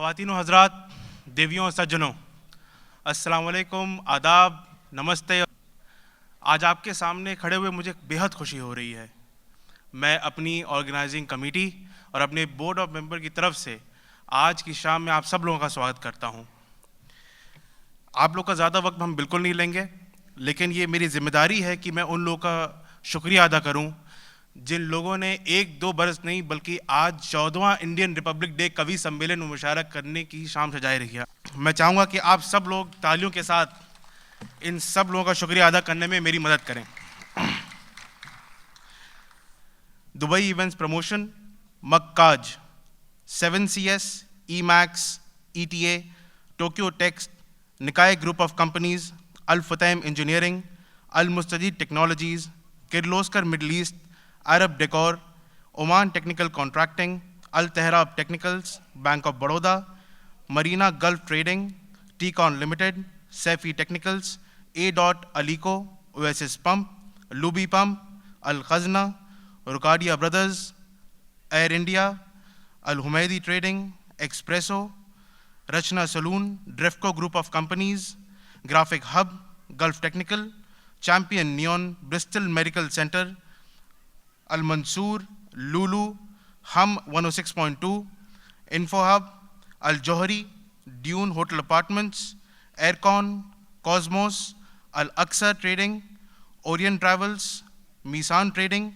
ख़वातीनो हज़रात, देवियों और सज्जनों, अस्सलाम वालेकुम, आदाब, नमस्ते। आज आपके सामने खड़े हुए मुझे बेहद खुशी हो रही है। मैं अपनी ऑर्गेनाइजिंग कमेटी और अपने बोर्ड ऑफ मेंबर की तरफ से आज की शाम में आप सब लोगों का स्वागत करता हूं। आप लोग का ज़्यादा वक्त हम बिल्कुल नहीं लेंगे, लेकिन ये मेरी जिम्मेदारी है कि मैं उन लोगों का शुक्रिया अदा करूं जिन लोगों ने एक दो बरस नहीं बल्कि आज 14वां इंडियन रिपब्लिक डे कवि सम्मेलन में मुशारक करने की शाम सजाए रही है। मैं चाहूँगा कि आप सब लोग तालियों के साथ इन सब लोगों का शुक्रिया अदा करने में मेरी मदद करें। दुबई इवेंट्स प्रमोशन, मक्काज, 7CS, EMAX, ETA, Tokyo text, निकाय ग्रुप ऑफ कंपनीज, अल फतेम इंजीनियरिंग, अल मुस्तजीद technologies, Kirloskar middle east, Arab decor, Oman technical contracting, अल तहराब technicals, bank of Baroda, Marina Gulf trading, टीकॉन लिमिटेड, सैफी टेक्निकल्स, A. अलीको, ओएसिस पंप, लूबी पंप, अल खजना, रुकाडिया ब्रदर्स, एयर इंडिया, अल हुमैदी ट्रेडिंग, एक्सप्रेसो, रचना सलून, ड्रेफ्को group of companies, graphic hub, Gulf technical, champion neon, Bristol medical centre, अल मंसूर, लूलू, हम 106.2, इन्फो हब, अल जौहरी, dune hotel apartments, aircon, Cosmos, अल अक्सर ट्रेडिंग, ओरियन ट्रैवल्स, मीसान trading,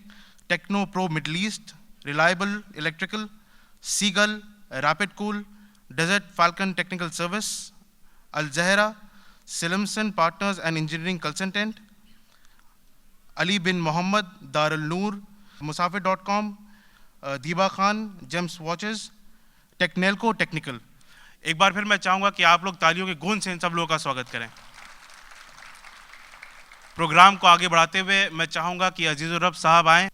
techno pro middle east, reliable electrical, seagull, rapid cool, desert falcon technical service, अल जहरा, सिलमसन पार्टनर्स एंड इंजीनियरिंग कंसल्टेंट, अली बिन मोहम्मद, दारुल नूर, मुसाफिर.com, दीबा खान, जेम्स वॉचेस, टेक्नेलको टेक्निकल। एक बार फिर मैं चाहूँगा कि आप लोग तालियों के गूंज से इन सब लोगों का स्वागत करें। प्रोग्राम को आगे बढ़ाते हुए मैं चाहूँगा कि अजीज़ुर रब साहब आएँ